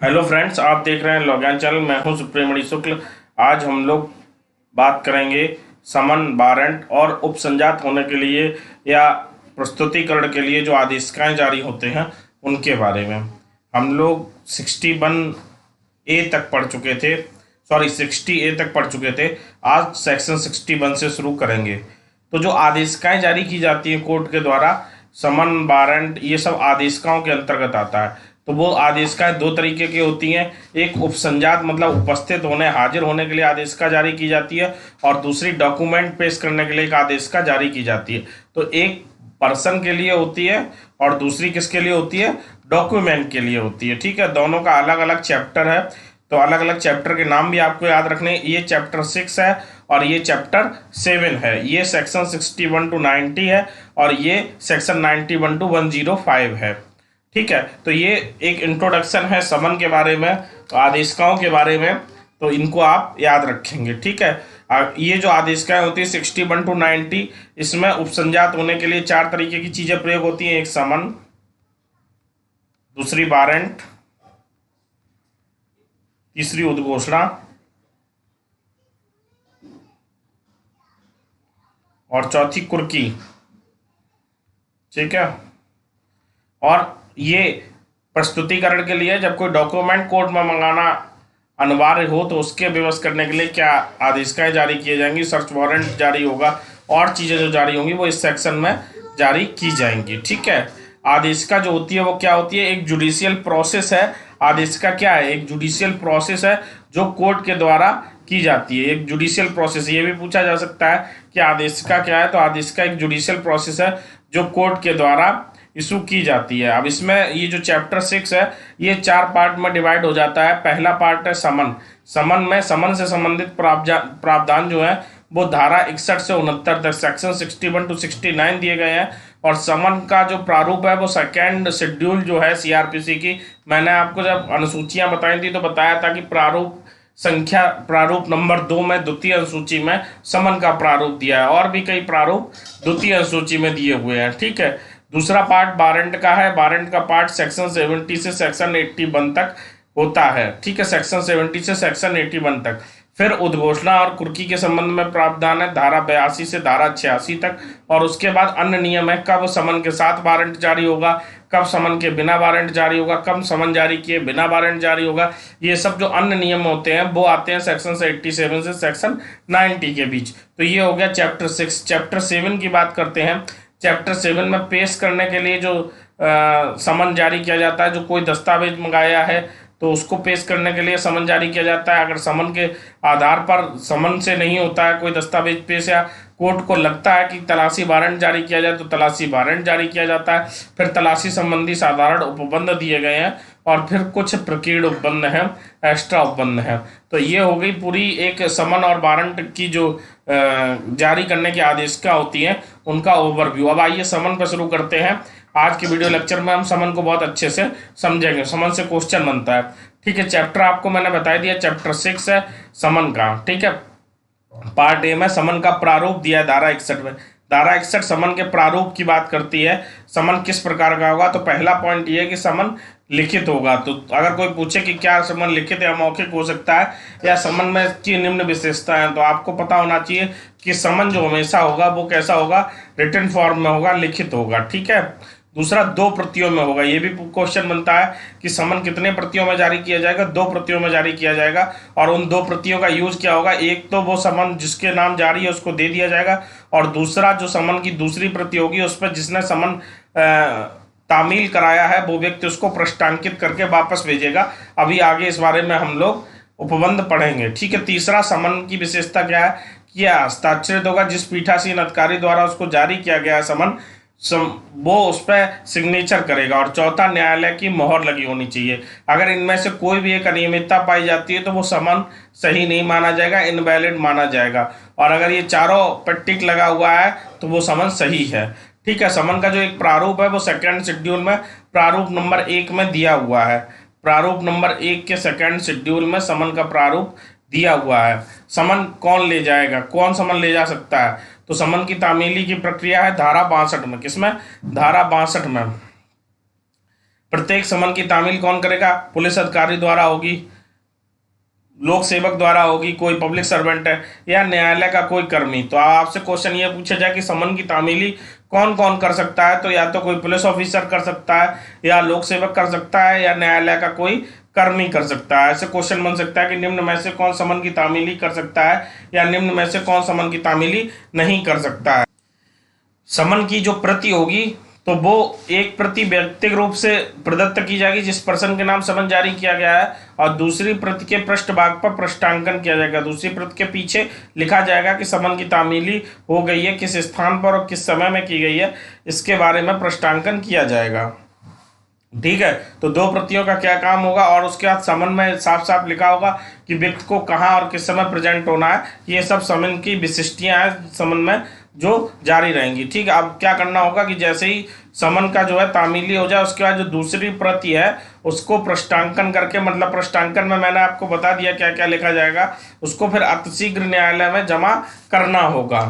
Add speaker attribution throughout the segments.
Speaker 1: Hello friends, आप देख रहे हैं लॉग्यान चैनल। मैं हूं सुप्रीमणि शुक्ल। आज हम लोग बात करेंगे समन, वारंट और उपसंजात होने के लिए या प्रस्तुतिकरण के लिए जो आदेशिकाएं जारी होते हैं उनके बारे में। हम लोग 61A तक पढ़ चुके थे, 60A तक पढ़ चुके थे। आज सेक्शन 61 से शुरू करेंगे। तो जो आदेशिकाएं जारी की जाती हैं कोर्ट के द्वारा, समन, वारंट, ये सब आदेशिकाओं के अंतर्गत आता है। तो वो आदेशिकाएं दो तरीके की होती हैं। एक उपसंजात मतलब उपस्थित होने, हाजिर होने के लिए आदेशिका जारी की जाती है, और दूसरी डॉक्यूमेंट पेश करने के लिए एक आदेशिका जारी की जाती है। तो एक पर्सन के लिए होती है और दूसरी किसके लिए होती है? डॉक्यूमेंट के लिए होती है। ठीक है, दोनों का अलग अलग चैप्टर है। तो अलग अलग चैप्टर के नाम भी आपको याद रखने। ये चैप्टर 6 है और ये चैप्टर 7 है। ये सेक्शन 61 to 90 है और ये सेक्शन 91 to 105 है। ठीक है, तो ये एक इंट्रोडक्शन है समन के बारे में, आदेशिकाओं के बारे में। तो इनको आप याद रखेंगे। ठीक है, ये जो आदेशिकाएं होती है 61 to 90, इसमें उपसंजात होने के लिए चार तरीके की चीजें प्रयोग होती हैं। एक समन, दूसरी वारंट, तीसरी उद्घोषणा और चौथी कुर्की। ठीक है, और ये प्रस्तुतिकरण के लिए जब कोई डॉक्यूमेंट कोर्ट में मंगाना अनिवार्य हो तो उसके विवश करने के लिए क्या आदेशिकाएं जारी किए जाएंगी, सर्च वारंट जारी होगा, और चीज़ें जो जारी होंगी वो इस सेक्शन में जारी की जाएंगी। ठीक है, आदेशिका जो होती है वो क्या होती है? एक जुडिशियल प्रोसेस है। आदेशिका क्या है? एक जुडिशियल प्रोसेस है जो कोर्ट के द्वारा की जाती है। एक जुडिशियल प्रोसेस, ये भी पूछा जा सकता है कि आदेशिका क्या है। तो आदेशिका एक जुडिशियल प्रोसेस है जो कोर्ट के द्वारा इशू की जाती है। अब इसमें ये जो चैप्टर 6 है ये चार पार्ट में डिवाइड हो जाता है। पहला पार्ट है समन। समन में समन से संबंधित प्रावधान जो है वो धारा 61 से 69 तक, सेक्शन 61 to 69 दिए गए हैं। और समन का जो प्रारूप है वो सेकेंड शेड्यूल जो है सीआरपीसी की, मैंने आपको जब अनुसूचियां बताई थी तो बताया था कि प्रारूप नंबर 2 में द्वितीय अनुसूची में समन का प्रारूप दिया है, और भी कई प्रारूप द्वितीय अनुसूची में दिए हुए हैं। ठीक है, दूसरा पार्ट वारंट का है। वारंट का पार्ट सेक्शन 70 से सेक्शन 81 तक होता है। ठीक है, सेक्शन 70 से सेक्शन 81 तक। फिर उद्घोषणा और कुर्की के संबंध में प्रावधान है धारा 82 से धारा 86 तक। और उसके बाद अन्य नियम है, कब समन के साथ वारंट जारी होगा, कब समन के बिना वारंट जारी होगा, कब समन जारी किए बिना वारंट जारी होगा। ये सब जो अन्य नियम होते हैं वो आते हैं सेक्शन 87 से सेक्शन 90 के बीच। तो ये हो गया चैप्टर 6। चैप्टर 7 की बात करते हैं। चैप्टर 7 में पेश करने के लिए जो समन जारी किया जाता है, जो कोई दस्तावेज मंगाया है तो उसको पेश करने के लिए समन जारी किया जाता है। अगर समन के आधार पर समन से नहीं होता है कोई दस्तावेज पेश, या कोर्ट को लगता है कि तलाशी वारंट जारी किया जाए तो तलाशी वारंट जारी किया जाता है। फिर तलाशी संबंधी साधारण उपबंध दिए गए हैं और फिर कुछ प्रकीर्ण उपबंध हैं, एक्स्ट्रा उपबंध हैं। तो ये हो गई पूरी एक समन और वारंट की जो जारी करने की आदेशिका होती है उनका ओवरव्यू। अब आइए समन पर शुरू करते हैं। आज के वीडियो लेक्चर में हम समन को बहुत अच्छे से समझेंगे। समन से क्वेश्चन बनता है। ठीक है, चैप्टर आपको मैंने बता दिया, चैप्टर 6 है समन का। ठीक है, पार्ट ए में समन का प्रारूप दिया है धारा 61 में। धारा 61 समन के प्रारूप की बात करती है। समन किस प्रकार का होगा? तो पहला पॉइंट ये है कि समन लिखित होगा। तो अगर कोई पूछे कि क्या समन लिखित या मौखिक हो सकता है, या समन में की निम्न विशेषता है, तो आपको पता होना चाहिए कि समन जो हमेशा होगा वो कैसा होगा? रिटन फॉर्म में होगा, लिखित होगा। ठीक है, दूसरा 2 प्रतियों में होगा। ये भी क्वेश्चन बनता है कि समन कितने प्रतियों में जारी किया जाएगा? 2 प्रतियों में जारी किया जाएगा। और उन 2 प्रतियों का यूज क्या होगा? एक तो वो समन जिसके नाम जारी है उसको दे दिया जाएगा, और दूसरा जो समन की दूसरी प्रति होगी उस पर जिसने समन तामील कराया है वो व्यक्ति उसको प्रष्टांकित करके वापस भेजेगा। अभी आगे इस बारे में हम लोग उपबंध पढ़ेंगे। ठीक है, तीसरा समन की विशेषता क्या है? कि हस्ताक्षरित होगा। जिस पीठासीन अधिकारी द्वारा उसको जारी किया गया है समन, वो उस पर सिग्नेचर करेगा। और चौथा, न्यायालय की मोहर लगी होनी चाहिए। अगर इनमें से कोई भी एक अनियमितता पाई जाती है तो वो समन सही नहीं माना जाएगा, इनवैलिड माना जाएगा। और अगर ये चारों पर टिक लगा हुआ है तो वो समन सही है। ठीक है, समन का जो एक प्रारूप है वो सेकेंड शेड्यूल में प्रारूप नंबर 1 में दिया हुआ है। प्रारूप नंबर 1 के सेकेंड शेड्यूल में समन का प्रारूप दिया हुआ है। समन कौन ले जाएगा? कौन समन ले जा सकता है? तो समन की तामीली की प्रक्रिया है धारा 62 में। किसमें? धारा 62 में। प्रत्येक समन की तामील कौन करेगा? पुलिस अधिकारी द्वारा होगी, लोक सेवक द्वारा होगी, कोई पब्लिक सर्वेंट है, या न्यायालय का कोई कर्मी। तो आपसे क्वेश्चन ये पूछा जाए कि समन की तामीली कौन कौन कर सकता है, तो या तो कोई पुलिस ऑफिसर कर सकता है, या लोक सेवक कर सकता है, या न्यायालय का कोई कर्मी कर सकता है। ऐसे क्वेश्चन बन सकता है कि निम्न में से कौन समन की तामीली कर सकता है, या निम्न में से कौन समन की तामीली नहीं कर सकता है। समन की जो प्रति होगी तो वो एक प्रति व्यक्तिगत रूप से प्रदत्त की जाएगी जिस पर्सन के नाम समन जारी किया गया है, और दूसरी प्रति के पृष्ठ भाग पर पृष्ठांकन किया जाएगा। दूसरी प्रति के पीछे लिखा जाएगा कि समन की तामीली हो गई है, किस स्थान पर और किस समय में की गई है, इसके बारे में पृष्ठांकन किया जाएगा। ठीक है, तो दो प्रतियों का क्या काम होगा, और उसके बाद समन में साफ साफ लिखा होगा कि व्यक्ति को कहाँ और किस समय प्रेजेंट होना है। ये सब समन की विशिष्टियां हैं समन में जो जारी रहेंगी। ठीक है, अब क्या करना होगा कि जैसे ही समन का जो है तामीली हो जाए, उसके बाद जो दूसरी प्रति है उसको पृष्ठांकन करके, मतलब पृष्ठांकन में मैंने आपको बता दिया क्या क्या लिखा जाएगा, उसको फिर अतिशीघ्र न्यायालय में जमा करना होगा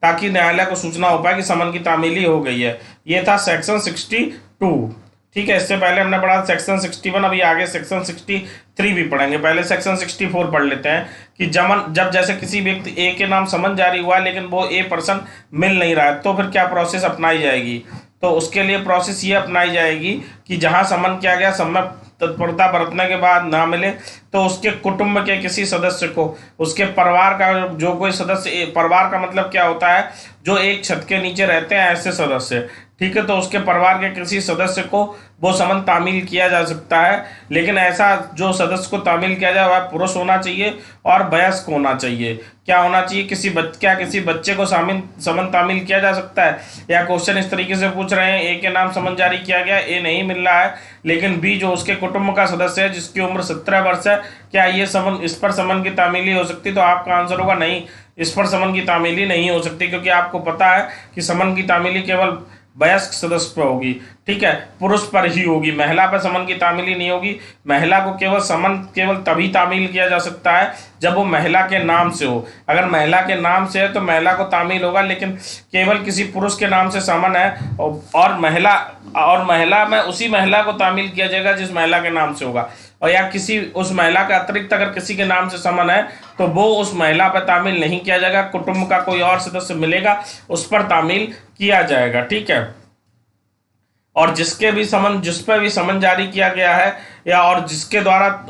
Speaker 1: ताकि न्यायालय को सूचना हो पाए कि समन की तामीली हो गई है। ये था सेक्शन 62। ठीक है, इससे पहले हमने पढ़ा सेक्शन 61, अभी आगे सेक्शन 63 भी पढ़ेंगे। पहले सेक्शन 64 पढ़ लेते हैं कि जब जैसे किसी व्यक्ति ए के नाम समन जारी हुआ लेकिन वो ए पर्सन मिल नहीं रहा है, तो फिर क्या प्रोसेस अपनाई जाएगी। तो उसके लिए प्रोसेस ये अपनाई जाएगी कि जहां समन किया गया, समय तत्परता बरतने के बाद ना मिले, तो उसके कुटुंब के किसी सदस्य को, उसके परिवार का जो कोई सदस्य, परिवार का मतलब क्या होता है, जो एक छत के नीचे रहते हैं ऐसे सदस्य। ठीक है, तो उसके परिवार के किसी सदस्य को वो समन तामील किया जा सकता है, लेकिन ऐसा जो सदस्य को तामील किया जाए वह पुरुष होना चाहिए और वयस्क होना चाहिए। क्या होना चाहिए? किसी बच्चे को समन तामील किया जा सकता है? या क्वेश्चन इस तरीके से पूछ रहे हैं, ए के नाम समन जारी किया गया, ए नहीं मिल रहा है, लेकिन बी जो उसके कुटुंब का सदस्य है जिसकी उम्र 17 वर्ष है, क्या ये समन, इस पर समन की तामीली हो सकती? तो आपका आंसर होगा नहीं, इस पर समन की तामीली नहीं हो सकती, क्योंकि आपको पता है कि समन की तामीली केवल वयस्क सदस्य पर होगी। ठीक है, पुरुष पर ही होगी, महिला पर समन की तामीली नहीं होगी। महिला को केवल तभी तामील किया जा सकता है जब वो महिला के नाम से हो। अगर महिला के नाम से है तो महिला को तामील होगा, लेकिन केवल किसी पुरुष के नाम से समन है और महिला में उसी महिला को तामील किया जाएगा जिस महिला के नाम से होगा, और या किसी उस महिला के अतिरिक्त अगर किसी के नाम से समन है तो वो उस महिला पर तामील नहीं किया जाएगा। कुटुंब का कोई और सदस्य मिलेगा, उस पर तामील किया जाएगा। ठीक है, और जिस पर भी समन जारी किया गया है, या और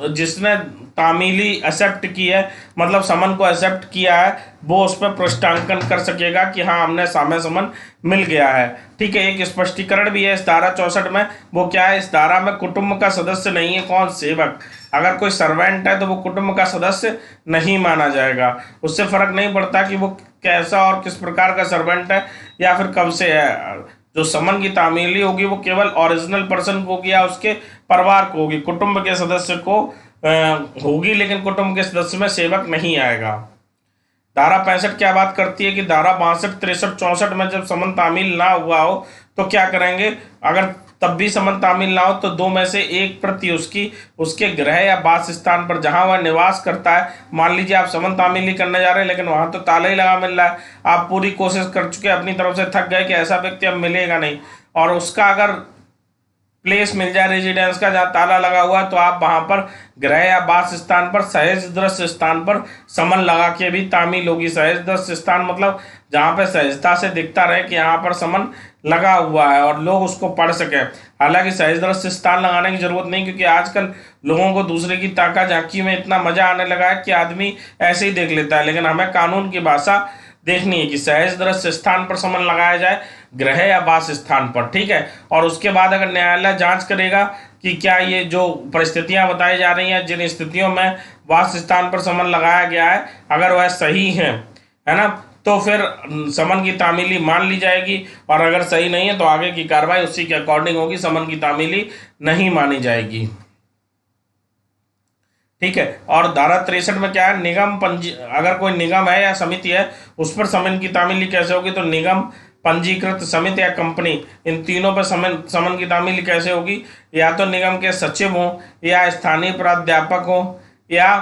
Speaker 1: जिसने तामीली एक्सेप्ट की है, मतलब समन को एक्सेप्ट किया है, वो उस पर पृष्ठांकन कर सकेगा कि हाँ हमने सामने समन मिल गया है। ठीक है, एक स्पष्टीकरण भी है इस धारा 64 में। वो क्या है? इस धारा में कुटुंब का सदस्य नहीं है कौन? सेवक। अगर कोई सर्वेंट है तो वो कुटुंब का सदस्य नहीं माना जाएगा। उससे फर्क नहीं पड़ता कि वो कैसा और किस प्रकार का सर्वेंट है या फिर कब से है। जो समन की तामीली होगी वो केवल ओरिजिनल पर्सन को होगी या उसके परिवार को होगी, कुटुंब के सदस्य को होगी, लेकिन कुटुंब के सदस्य में सेवक नहीं आएगा। धारा 65 क्या बात करती है कि धारा 62, 63, 64 में जब समन तामील ना हुआ हो तो क्या करेंगे? अगर तब भी समन तामील ना हो तो दो में से एक प्रति उसके गृह या वास स्थान पर जहां वह निवास करता है, मान लीजिए आप समन तामीली करने जा रहे हैं लेकिन वहां तो ताला ही लगा मिल रहा है, आप पूरी कोशिश कर चुके अपनी तरफ से, थक गए कि ऐसा व्यक्ति अब मिलेगा नहीं, और उसका अगर प्लेस मिल जाए रेजिडेंस का जहाँ ताला लगा हुआ है, तो आप वहां पर गृह या वास स्थान पर सहज दृश्य स्थान पर समन लगा के भी तामील होगी। सहज दृश्य स्थान मतलब जहाँ पे सहजता से दिखता रहे कि यहाँ पर समन लगा हुआ है और लोग उसको पढ़ सके। हालांकि सहज दृश्य स्थान लगाने की जरूरत नहीं, क्योंकि आजकल लोगों को दूसरे की ताका झांकी में इतना मजा आने लगा है कि आदमी ऐसे ही देख लेता है, लेकिन हमें कानून की भाषा देखनी है कि सहज दृश्य स्थान पर समन लगाया जाए, गृह या वास स्थान पर। ठीक है, और उसके बाद अगर न्यायालय जांच करेगा कि क्या ये जो परिस्थितियां बताई जा रही हैं, जिन स्थितियों में वास स्थान पर समन लगाया गया है, अगर वह सही है ना, तो फिर समन की तामीली मान ली जाएगी, और अगर सही नहीं है तो आगे की कार्रवाई उसी के अकॉर्डिंग होगी, समन की तामीली नहीं मानी जाएगी। ठीक है, और धारा 63 में क्या है? निगम अगर कोई निगम है या समिति है उस पर समन की तामीली कैसे होगी? तो निगम, पंजीकृत समिति या कंपनी, इन तीनों पर समन की तामीली कैसे होगी? या तो निगम के सचिव हों, या स्थानीय प्राध्यापक हों, या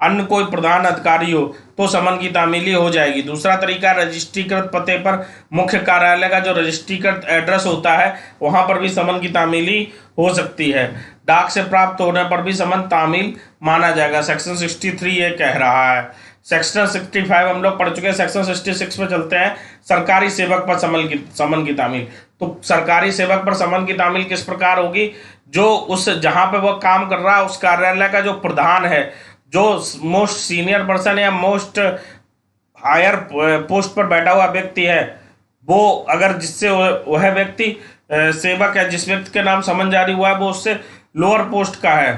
Speaker 1: अन्य कोई प्रधान अधिकारी हो तो समन की तामीली हो जाएगी। दूसरा तरीका, रजिस्ट्रीकृत पते पर मुख्य कार्यालय का जो रजिस्ट्रीकृत एड्रेस होता है वहां पर भी समन की तामीली हो सकती है। डाक से प्राप्त होने पर भी समन तामील माना जाएगा। सेक्शन 63 ये कह रहा है। सेक्शन 65 हम लोग पढ़ चुके हैं। सेक्शन 66 पे चलते हैं, सरकारी सेवक पर समन की तामील। तो सरकारी सेवक पर समन की तामील किस प्रकार होगी? जो उस जहां पे वह काम कर रहा है उस कार्यालय का जो प्रधान है, जो मोस्ट सीनियर पर्सन या मोस्ट हायर पोस्ट पर बैठा हुआ व्यक्ति है, वो अगर जिससे वह व्यक्ति सेवक है, जिस व्यक्ति के नाम समन जारी हुआ है, वो उससे लोअर पोस्ट का है,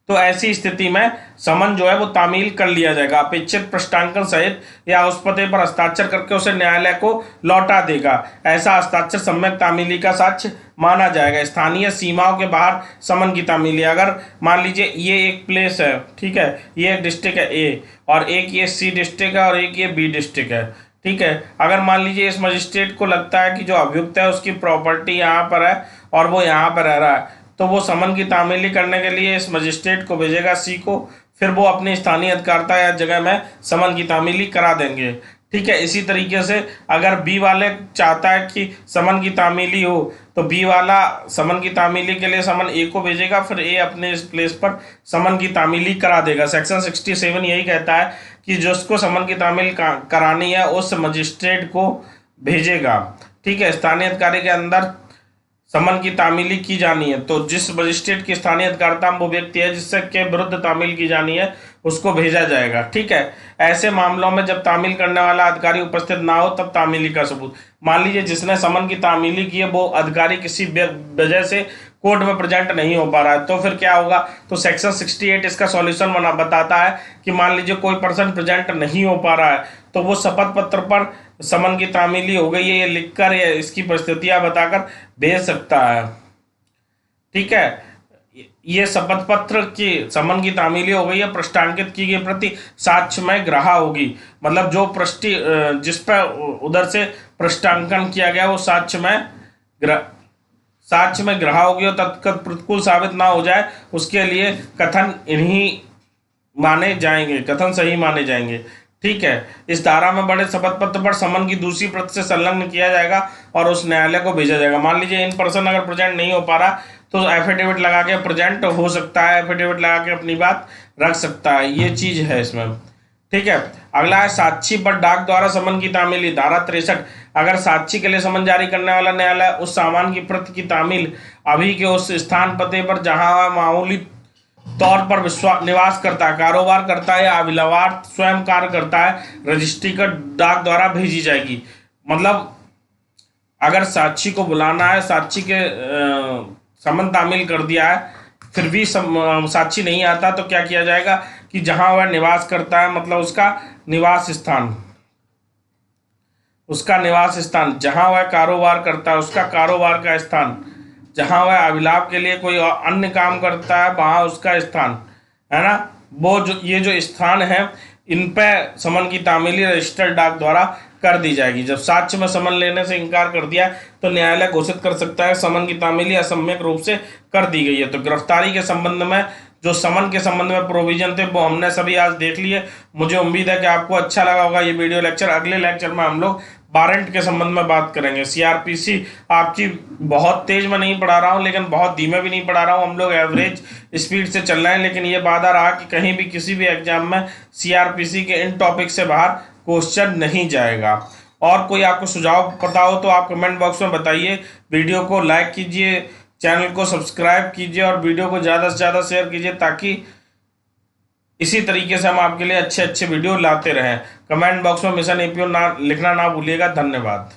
Speaker 1: तो ऐसी स्थिति में समन जो है वो तामील कर लिया जाएगा। अपेक्षित प्रष्टांकन सहित या उस पते पर हस्ताक्षर करके उसे न्यायालय को लौटा देगा। ऐसा हस्ताक्षर सम्यक तामीली का साक्ष्य माना जाएगा। स्थानीय सीमाओं के बाहर समन की तामीली, अगर मान लीजिए ये एक प्लेस है, ठीक है, ये एक डिस्ट्रिक्ट है ए, और एक ये सी डिस्ट्रिक्ट है और एक ये बी डिस्ट्रिक्ट है, ठीक है। अगर मान लीजिए इस मजिस्ट्रेट को लगता है कि जो अभियुक्त है उसकी प्रॉपर्टी यहाँ पर है और वो यहाँ पर रह रहा है, तो वो समन की तामीली करने के लिए इस मजिस्ट्रेट को भेजेगा सी को, फिर वो अपनी स्थानीय अधिकारिता या जगह में समन की तामीली करा देंगे, ठीक है। इसी तरीके से अगर बी वाले चाहता है कि समन की तामीली हो तो बी वाला समन की तामीली के लिए समन ए को भेजेगा, फिर ए अपने इस प्लेस पर समन की तामीली करा देगा। सेक्शन 67 यही कहता है कि जिसको समन की तामील करानी है उस मजिस्ट्रेट को भेजेगा, ठीक है। स्थानीय अधिकारी के अंदर समन की तामीली की जानी है तो जिस मजिस्ट्रेट की स्थानीय अधिकारिता वो व्यक्ति है जिससे के विरुद्ध तामील की जानी है उसको भेजा जाएगा, ठीक है। ऐसे मामलों में जब तामील करने वाला अधिकारी उपस्थित ना हो तब तामीली का सबूत, मान लीजिए जिसने समन की तामीली की है वो अधिकारी किसी वजह से कोर्ट में प्रेजेंट नहीं हो पा रहा है, तो फिर क्या होगा? तो सेक्शन 68 इसका सॉल्यूशन बताता है कि मान लीजिए कोई पर्सन प्रेजेंट नहीं हो पा रहा है तो वो शपथ पत्र पर समन की तामीली हो गई है ये लिखकर या इसकी परिस्थितियां बताकर भेज सकता है, ठीक है। ये शपथ पत्र की समन की तामीली हो गई है, प्रष्टांकित की गई प्रति साक्ष्य में ग्राह्य होगी। मतलब जो जिस पर उधर से प्रष्टांकन किया गया वो साक्ष्य में ग्राह्य होगी और तत्काल प्रतिकूल साबित ना हो जाए उसके लिए कथन इन्हीं माने जाएंगे, कथन सही माने जाएंगे, ठीक है। इस धारा में बड़े शपथ पत्र पर समन की दूसरी प्रति से संलग्न किया जाएगा और उस न्यायालय को भेजा जाएगा। मान लीजिए इन पर्सन अगर प्रेजेंट नहीं हो पा रहा तो एफिडेविट लगा के प्रेजेंट हो सकता है, एफिडेविट लगा के अपनी बात रख सकता है, ये चीज है इसमें, ठीक है। अगला है साक्षी पर डाक द्वारा समन की तामीली, धारा 63। अगर साक्षी के लिए समन जारी करने वाला न्यायालय उस सामान की प्रति की तामील अभी के उस स्थान पते पर जहां वह मामूली तौर पर निवास करता है, कारोबार करता है या अभिलवार स्वयं कार्य करता है, रजिस्ट्री कर डाक द्वारा भेजी जाएगी। मतलब अगर साक्षी को बुलाना है, साक्षी के समन तामील कर दिया है, फिर भी साक्षी नहीं आता तो क्या किया जाएगा कि जहां वह निवास करता है, मतलब उसका निवास स्थान, जहां वह कारोबार करता है उसका कारोबार का स्थान, जहां वह अभिलाप के लिए कोई अन्य काम करता है वहां उसका स्थान है ना, वो जो ये जो स्थान है इन पे समन की तामीली रजिस्टर्ड डाक द्वारा कर दी जाएगी। जब साक्ष्य में समन लेने से इनकार कर दिया तो न्यायालय घोषित कर सकता है समन की तामीली असम्यक रूप से कर दी गई है। तो गिरफ्तारी के संबंध में जो समन के संबंध में प्रोविजन थे वो हमने सभी आज देख लिए। मुझे उम्मीद है कि आपको अच्छा लगा होगा ये वीडियो लेक्चर। अगले लेक्चर में हम लोग वारंट के संबंध में बात करेंगे। सीआरपीसी आपकी बहुत तेज में नहीं पढ़ा रहा हूँ लेकिन बहुत धीमे भी नहीं पढ़ा रहा हूँ, हम लोग एवरेज स्पीड से चल रहे हैं, लेकिन ये वादा रहा कि कहीं भी किसी भी एग्जाम में सीआरपीसी के इन टॉपिक से बाहर क्वेश्चन नहीं जाएगा। और कोई आपको सुझाव पता हो तो आप कमेंट बॉक्स में बताइए। वीडियो को लाइक कीजिए, चैनल को सब्सक्राइब कीजिए और वीडियो को ज़्यादा से ज़्यादा शेयर कीजिए ताकि इसी तरीके से हम आपके लिए अच्छे अच्छे वीडियो लाते रहें। कमेंट बॉक्स में मिशन एपीओ लिखना ना भूलिएगा। धन्यवाद।